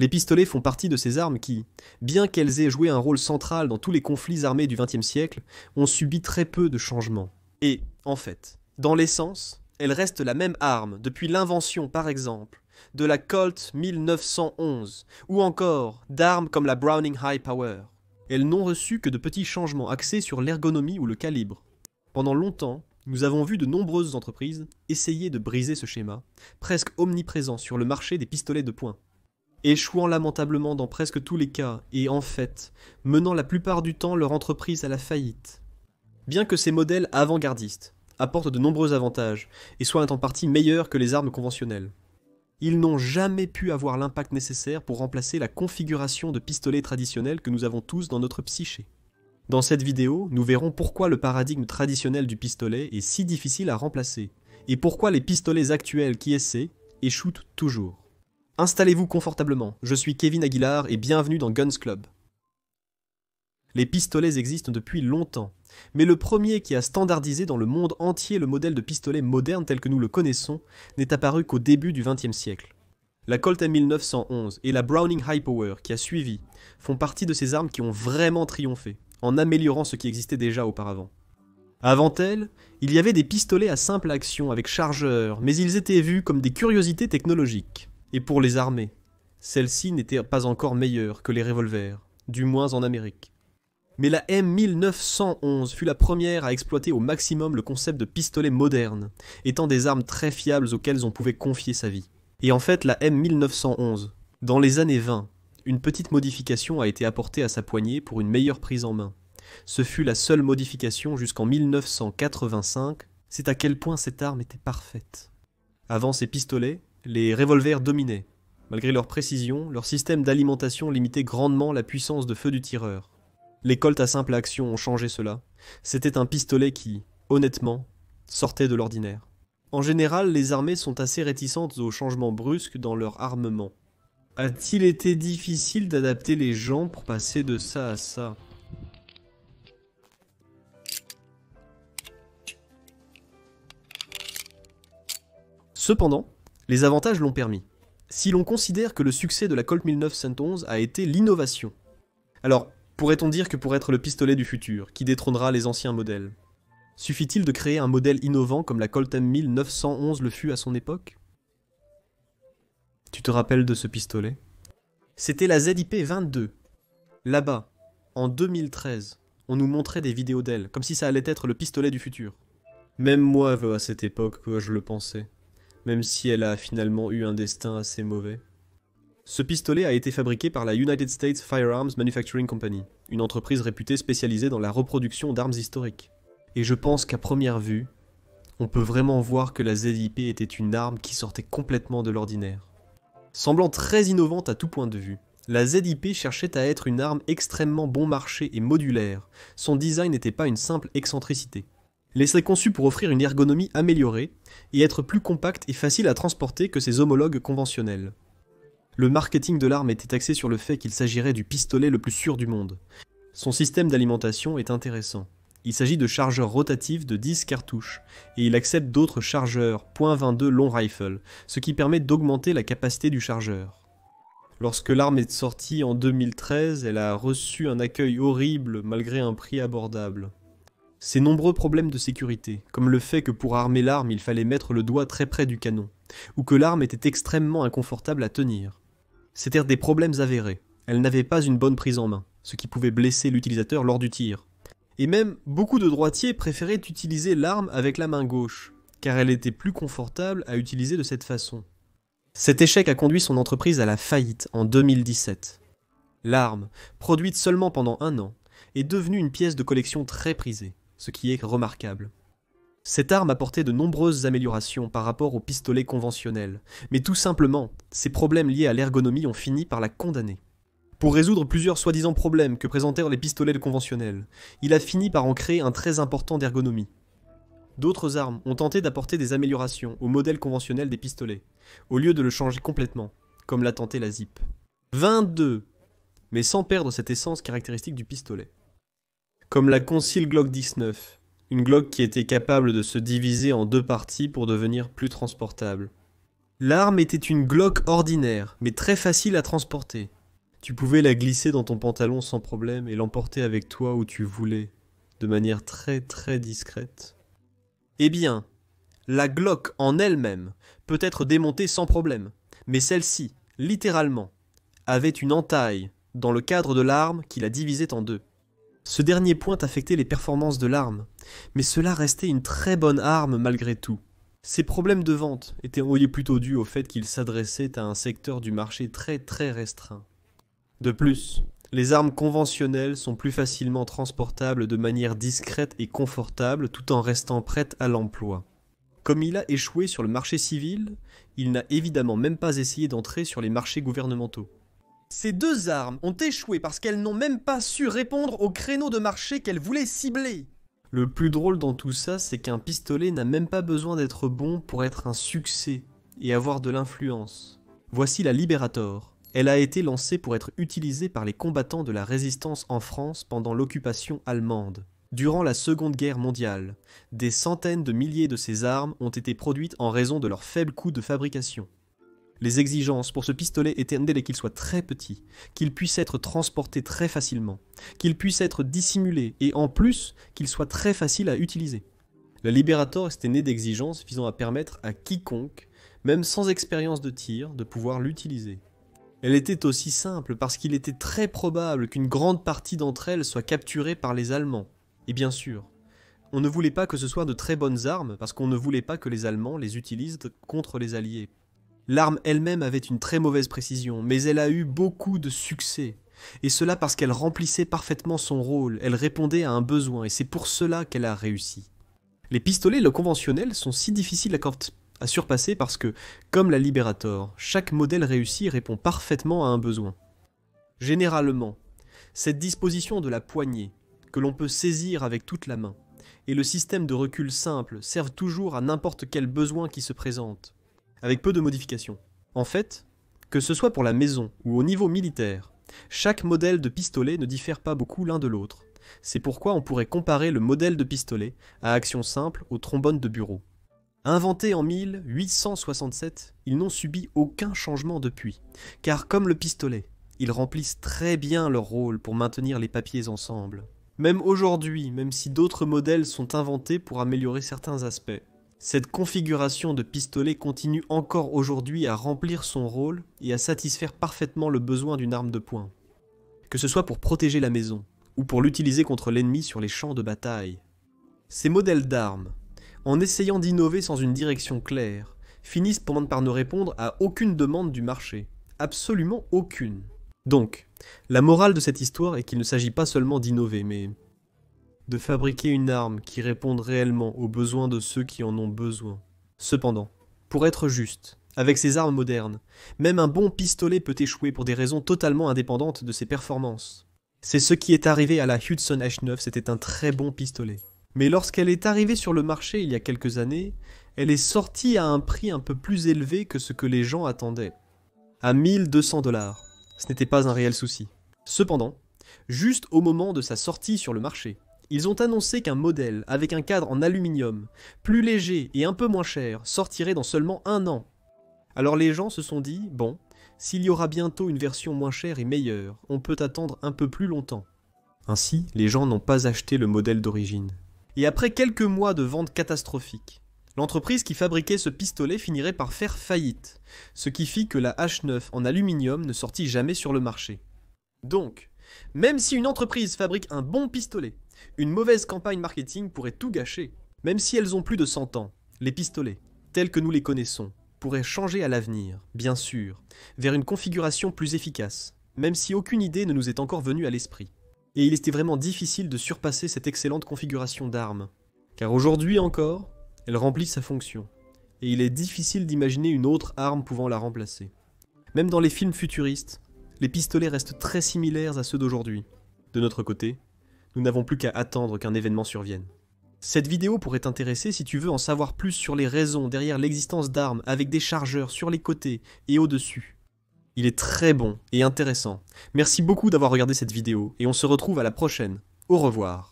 Les pistolets font partie de ces armes qui, bien qu'elles aient joué un rôle central dans tous les conflits armés du XXe siècle, ont subi très peu de changements. Et, en fait, dans l'essence, elles restent la même arme depuis l'invention, par exemple, de la Colt 1911, ou encore d'armes comme la Browning High Power. Elles n'ont reçu que de petits changements axés sur l'ergonomie ou le calibre. Pendant longtemps, nous avons vu de nombreuses entreprises essayer de briser ce schéma, presque omniprésent sur le marché des pistolets de poing. Échouant lamentablement dans presque tous les cas et en fait, menant la plupart du temps leur entreprise à la faillite. Bien que ces modèles avant-gardistes apportent de nombreux avantages et soient en partie meilleurs que les armes conventionnelles, ils n'ont jamais pu avoir l'impact nécessaire pour remplacer la configuration de pistolet traditionnel que nous avons tous dans notre psyché. Dans cette vidéo, nous verrons pourquoi le paradigme traditionnel du pistolet est si difficile à remplacer et pourquoi les pistolets actuels qui essaient échouent toujours. Installez-vous confortablement, je suis Kevin Aguilar et bienvenue dans Guns Club. Les pistolets existent depuis longtemps, mais le premier qui a standardisé dans le monde entier le modèle de pistolet moderne tel que nous le connaissons n'est apparu qu'au début du XXe siècle. La Colt M1911 et la Browning High Power qui a suivi font partie de ces armes qui ont vraiment triomphé, en améliorant ce qui existait déjà auparavant. Avant elles, il y avait des pistolets à simple action avec chargeur, mais ils étaient vus comme des curiosités technologiques. Et pour les armées, celles-ci n'étaient pas encore meilleures que les revolvers, du moins en Amérique. Mais la M1911 fut la première à exploiter au maximum le concept de pistolet moderne, étant des armes très fiables auxquelles on pouvait confier sa vie. Et en fait, la M1911, dans les années 20, une petite modification a été apportée à sa poignée pour une meilleure prise en main. Ce fut la seule modification jusqu'en 1985, c'est à quel point cette arme était parfaite. Avant ces pistolets, les revolvers dominaient. Malgré leur précision, leur système d'alimentation limitait grandement la puissance de feu du tireur. Les Colt à simple action ont changé cela. C'était un pistolet qui, honnêtement, sortait de l'ordinaire. En général, les armées sont assez réticentes aux changements brusques dans leur armement. A-t-il été difficile d'adapter les gens pour passer de ça à ça ? Cependant, les avantages l'ont permis. Si l'on considère que le succès de la Colt 1911 a été l'innovation, alors pourrait-on dire que pour être le pistolet du futur, qui détrônera les anciens modèles, suffit-il de créer un modèle innovant comme la Colt M1911 le fut à son époque ? Tu te rappelles de ce pistolet ? C'était la ZIP-22. Là-bas, en 2013, on nous montrait des vidéos d'elle, comme si ça allait être le pistolet du futur. Même moi, à cette époque, je le pensais. Même si elle a finalement eu un destin assez mauvais. Ce pistolet a été fabriqué par la United States Firearms Manufacturing Company, une entreprise réputée spécialisée dans la reproduction d'armes historiques. Et je pense qu'à première vue, on peut vraiment voir que la ZIP était une arme qui sortait complètement de l'ordinaire. Semblant très innovante à tout point de vue, la ZIP cherchait à être une arme extrêmement bon marché et modulaire. Son design n'était pas une simple excentricité. Elle était conçue pour offrir une ergonomie améliorée et être plus compacte et facile à transporter que ses homologues conventionnels. Le marketing de l'arme était axé sur le fait qu'il s'agirait du pistolet le plus sûr du monde. Son système d'alimentation est intéressant. Il s'agit de chargeurs rotatifs de 10 cartouches, et il accepte d'autres chargeurs .22 long rifle, ce qui permet d'augmenter la capacité du chargeur. Lorsque l'arme est sortie en 2013, elle a reçu un accueil horrible malgré un prix abordable. Ces nombreux problèmes de sécurité, comme le fait que pour armer l'arme il fallait mettre le doigt très près du canon, ou que l'arme était extrêmement inconfortable à tenir. C'étaient des problèmes avérés, elle n'avait pas une bonne prise en main, ce qui pouvait blesser l'utilisateur lors du tir. Et même, beaucoup de droitiers préféraient utiliser l'arme avec la main gauche, car elle était plus confortable à utiliser de cette façon. Cet échec a conduit son entreprise à la faillite en 2017. L'arme, produite seulement pendant 1 an, est devenue une pièce de collection très prisée, ce qui est remarquable. Cette arme apportait de nombreuses améliorations par rapport au pistolet conventionnel, mais tout simplement, ces problèmes liés à l'ergonomie ont fini par la condamner. Pour résoudre plusieurs soi-disant problèmes que présentèrent les pistolets conventionnels, il a fini par en créer un très important d'ergonomie. D'autres armes ont tenté d'apporter des améliorations au modèle conventionnel des pistolets, au lieu de le changer complètement, comme l'a tenté la ZIP. 22, mais sans perdre cette essence caractéristique du pistolet. Comme la Conceal Glock 19, une Glock qui était capable de se diviser en 2 parties pour devenir plus transportable. L'arme était une Glock ordinaire, mais très facile à transporter. Tu pouvais la glisser dans ton pantalon sans problème et l'emporter avec toi où tu voulais, de manière très très discrète. Eh bien, la Glock en elle-même peut être démontée sans problème, mais celle-ci, littéralement, avait une entaille dans le cadre de l'arme qui la divisait en deux. Ce dernier point affectait les performances de l'arme, mais cela restait une très bonne arme malgré tout. Ces problèmes de vente étaient plutôt dus au fait qu'il s'adressait à un secteur du marché très très restreint. De plus, les armes conventionnelles sont plus facilement transportables de manière discrète et confortable tout en restant prêtes à l'emploi. Comme il a échoué sur le marché civil, il n'a évidemment même pas essayé d'entrer sur les marchés gouvernementaux. Ces deux armes ont échoué parce qu'elles n'ont même pas su répondre au créneau de marché qu'elles voulaient cibler. Le plus drôle dans tout ça, c'est qu'un pistolet n'a même pas besoin d'être bon pour être un succès et avoir de l'influence. Voici la Liberator. Elle a été lancée pour être utilisée par les combattants de la résistance en France pendant l'occupation allemande. Durant la Seconde Guerre mondiale, des centaines de milliers de ces armes ont été produites en raison de leur faible coût de fabrication. Les exigences pour ce pistolet étaient qu'il soit très petit, qu'il puisse être transporté très facilement, qu'il puisse être dissimulé et en plus qu'il soit très facile à utiliser. La Liberator était née d'exigences visant à permettre à quiconque, même sans expérience de tir, de pouvoir l'utiliser. Elle était aussi simple parce qu'il était très probable qu'une grande partie d'entre elles soit capturée par les Allemands. Et bien sûr, on ne voulait pas que ce soit de très bonnes armes parce qu'on ne voulait pas que les Allemands les utilisent contre les Alliés. L'arme elle-même avait une très mauvaise précision, mais elle a eu beaucoup de succès. Et cela parce qu'elle remplissait parfaitement son rôle, elle répondait à un besoin, et c'est pour cela qu'elle a réussi. Les pistolets conventionnels sont si difficiles à surpasser parce que, comme la Liberator, chaque modèle réussi répond parfaitement à un besoin. Généralement, cette disposition de la poignée, que l'on peut saisir avec toute la main, et le système de recul simple servent toujours à n'importe quel besoin qui se présente, avec peu de modifications. En fait, que ce soit pour la maison ou au niveau militaire, chaque modèle de pistolet ne diffère pas beaucoup l'un de l'autre. C'est pourquoi on pourrait comparer le modèle de pistolet à action simple au trombone de bureau. Inventés en 1867, ils n'ont subi aucun changement depuis, car comme le pistolet, ils remplissent très bien leur rôle pour maintenir les papiers ensemble. Même aujourd'hui, même si d'autres modèles sont inventés pour améliorer certains aspects, cette configuration de pistolet continue encore aujourd'hui à remplir son rôle et à satisfaire parfaitement le besoin d'une arme de poing. Que ce soit pour protéger la maison, ou pour l'utiliser contre l'ennemi sur les champs de bataille. Ces modèles d'armes, en essayant d'innover sans une direction claire, finissent par ne répondre à aucune demande du marché. Absolument aucune. Donc, la morale de cette histoire est qu'il ne s'agit pas seulement d'innover, mais de fabriquer une arme qui réponde réellement aux besoins de ceux qui en ont besoin. Cependant, pour être juste, avec ces armes modernes, même un bon pistolet peut échouer pour des raisons totalement indépendantes de ses performances. C'est ce qui est arrivé à la Hudson H9, c'était un très bon pistolet. Mais lorsqu'elle est arrivée sur le marché il y a quelques années, elle est sortie à un prix un peu plus élevé que ce que les gens attendaient. À 1200 $. Ce n'était pas un réel souci. Cependant, juste au moment de sa sortie sur le marché, ils ont annoncé qu'un modèle avec un cadre en aluminium, plus léger et un peu moins cher, sortirait dans seulement 1 an. Alors les gens se sont dit, bon, s'il y aura bientôt une version moins chère et meilleure, on peut attendre un peu plus longtemps. Ainsi, les gens n'ont pas acheté le modèle d'origine. Et après quelques mois de ventes catastrophiques, l'entreprise qui fabriquait ce pistolet finirait par faire faillite, ce qui fit que la H9 en aluminium ne sortit jamais sur le marché. Donc, même si une entreprise fabrique un bon pistolet, une mauvaise campagne marketing pourrait tout gâcher. Même si elles ont plus de 100 ans, les pistolets, tels que nous les connaissons, pourraient changer à l'avenir, bien sûr, vers une configuration plus efficace, même si aucune idée ne nous est encore venue à l'esprit. Et il était vraiment difficile de surpasser cette excellente configuration d'armes, car aujourd'hui encore, elle remplit sa fonction, et il est difficile d'imaginer une autre arme pouvant la remplacer. Même dans les films futuristes, les pistolets restent très similaires à ceux d'aujourd'hui. De notre côté, nous n'avons plus qu'à attendre qu'un événement survienne. Cette vidéo pourrait t'intéresser si tu veux en savoir plus sur les raisons derrière l'existence d'armes avec des chargeurs sur les côtés et au-dessus. Il est très bon et intéressant. Merci beaucoup d'avoir regardé cette vidéo et on se retrouve à la prochaine. Au revoir.